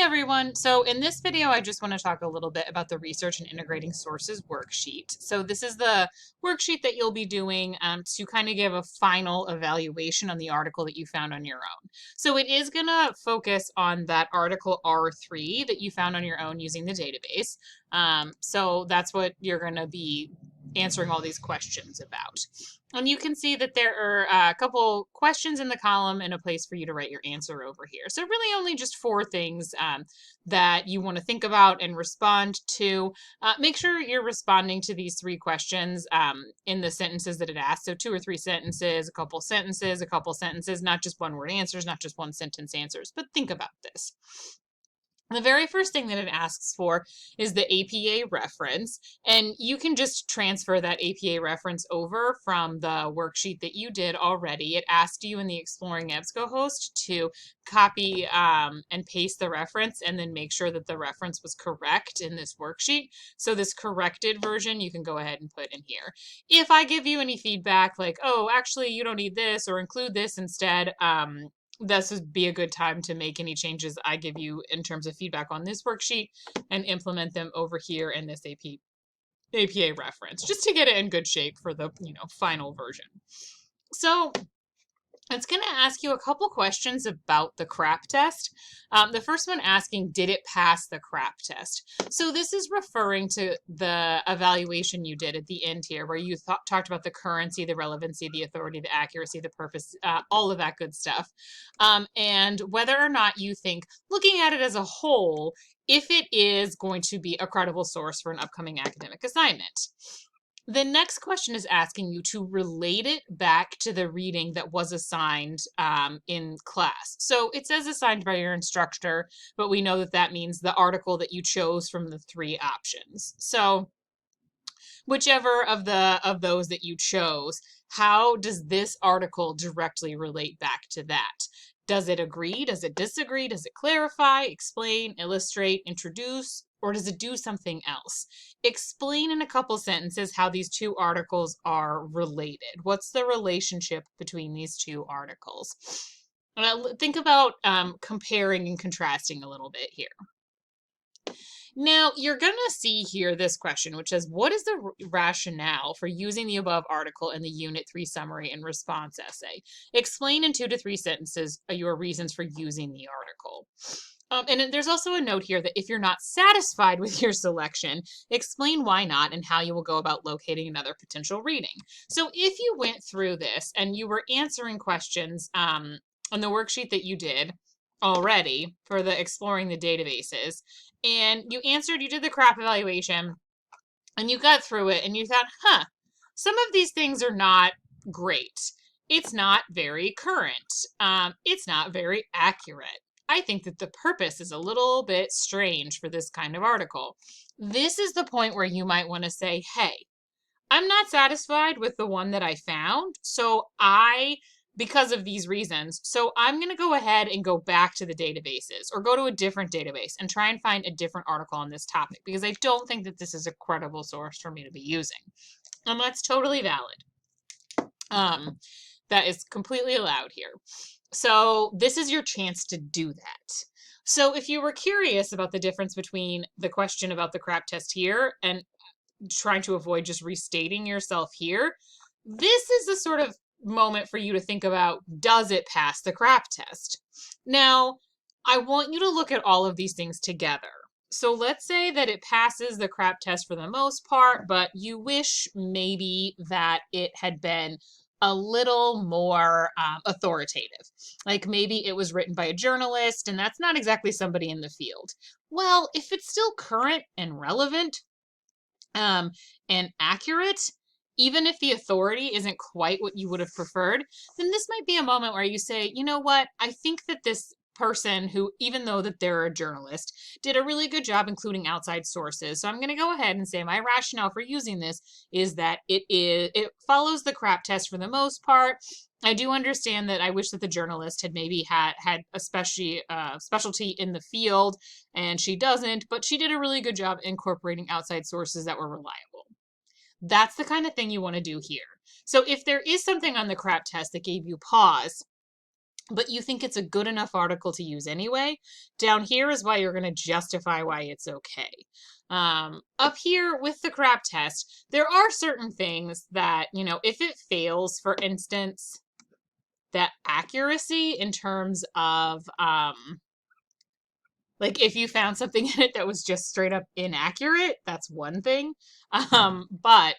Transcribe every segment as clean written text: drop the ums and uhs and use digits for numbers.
everyone. So in this video, I just want to talk a little bit about the Research and Integrating Sources worksheet. So this is the worksheet that you'll be doing to kind of give a final evaluation on the article that you found on your own. So it is going to focus on that article R3 that you found on your own using the database. So that's what you're going to be answering all these questions about. And you can see that there are a couple questions in the column and a place for you to write your answer over here. So really only just 4 things that you want to think about and respond to. Make sure you're responding to these 3 questions in the sentences that it asks. So 2 or 3 sentences, a couple sentences, not just one word answers, not just one sentence answers, but think about this. The very first thing that it asks for is the APA reference, and you can just transfer that APA reference over from the worksheet that you did already. It asked you in the Exploring EBSCOhost to copy and paste the reference and then make sure that the reference was correct in this worksheet. So this corrected version you can go ahead and put in here. If I give you any feedback like, oh, actually you don't need this or include this instead, this would be a good time to make any changes I give you in terms of feedback on this worksheet and implement them over here in this APA reference, just to get it in good shape for the final version. So it's going to ask you a couple questions about the CRAP test. The first one asking, did it pass the CRAP test? So this is referring to the evaluation you did at the end here, where you talked about the currency, the relevancy, the authority, the accuracy, the purpose, all of that good stuff. And whether or not you think, looking at it as a whole, if it is going to be a credible source for an upcoming academic assignment. The next question is asking you to relate it back to the reading that was assigned in class. So it says assigned by your instructor, but we know that that means the article that you chose from the 3 options. So whichever of those that you chose, how does this article directly relate back to that? Does it agree? Does it disagree? Does it clarify, explain, illustrate, introduce, or does it do something else? Explain in a couple sentences how these 2 articles are related. What's the relationship between these 2 articles? Think about comparing and contrasting a little bit here. Now, you're going to see here this question, which says, what is the rationale for using the above article in the Unit 3 summary and response essay? Explain in 2 to 3 sentences your reasons for using the article. And there's also a note here that if you're not satisfied with your selection, explain why not and how you will go about locating another potential reading. So if you went through this and you were answering questions on the worksheet that you did already for the Exploring the Databases, and you did the CRAP evaluation, and you got through it, and you thought, some of these things are not great. It's not very current. It's not very accurate. I think that the purpose is a little bit strange for this kind of article. This is the point where you might want to say, hey, I'm not satisfied with the one that I found, because of these reasons. So I'm going to go ahead and go back to the databases or go to a different database and try and find a different article on this topic because I don't think that this is a credible source for me to be using. And that's totally valid. That is completely allowed here. So this is your chance to do that. So if you were curious about the difference between the question about the CRAP test here and trying to avoid just restating yourself here, this is the sort of moment for you to think about, does it pass the CRAP test? Now, I want you to look at all of these things together. So let's say that it passes the CRAP test for the most part, but you wish maybe that it had been a little more authoritative. Like maybe it was written by a journalist and that's not exactly somebody in the field. Well, if it's still current and relevant and accurate, even if the authority isn't quite what you would have preferred, then this might be a moment where you say, you know what, I think that this person who, even though that they're a journalist, did a really good job including outside sources. So I'm going to go ahead and say my rationale for using this is that it follows the CRAP test for the most part. I do understand that I wish that the journalist had maybe had a specialty in the field, and she doesn't, but she did a really good job incorporating outside sources that were reliable. That's the kind of thing you want to do here. So if there is something on the CRAP test that gave you pause, but you think it's a good enough article to use anyway. Down here is why you're going to justify why it's okay. Up here with the crap test, there are certain things that, you know, if it fails, for instance, that accuracy in terms of, like if you found something in it that was just straight up inaccurate, that's one thing. But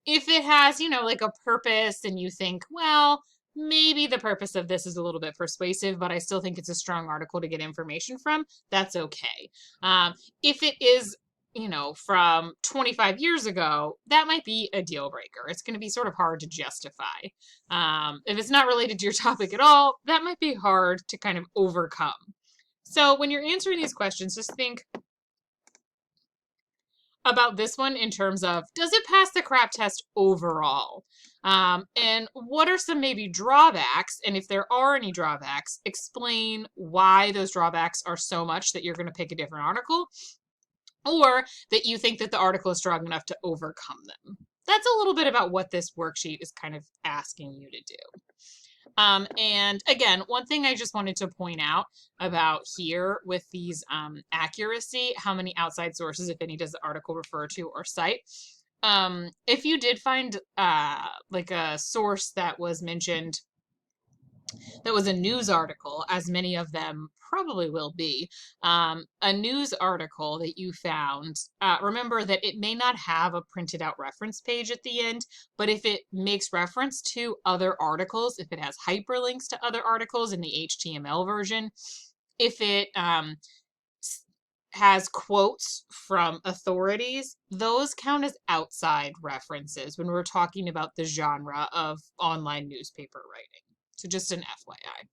if it has, you know, like a purpose and you think, well, maybe the purpose of this is a little bit persuasive, but I still think it's a strong article to get information from, that's okay. If it is, you know, from 25 years ago, that might be a deal breaker. It's going to be sort of hard to justify. If it's not related to your topic at all, that might be hard to kind of overcome. So when you're answering these questions, just think about this one in terms of, does it pass the crap test overall? And what are some maybe drawbacks? And if there are any drawbacks, explain why those drawbacks are so much that you're going to pick a different article, or that you think that the article is strong enough to overcome them. That's a little bit about what this worksheet is kind of asking you to do. And again, one thing I just wanted to point out about here with these accuracy, how many outside sources, if any, does the article refer to or cite? If you did find like a source that was mentioned that was a news article, as many of them probably will be, a news article that you found, remember that it may not have a printed out reference page at the end, but if it makes reference to other articles, if it has hyperlinks to other articles in the HTML version, if it has quotes from authorities, those count as outside references when we're talking about the genre of online newspaper writing. So just an FYI.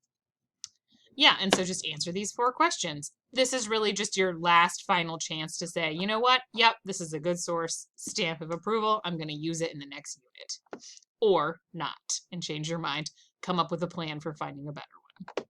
Yeah, and so just answer these 4 questions. This is really just your last final chance to say, you know what? Yep, this is a good source. Stamp of approval. I'm going to use it in the next unit. Or not, and change your mind. Come up with a plan for finding a better one.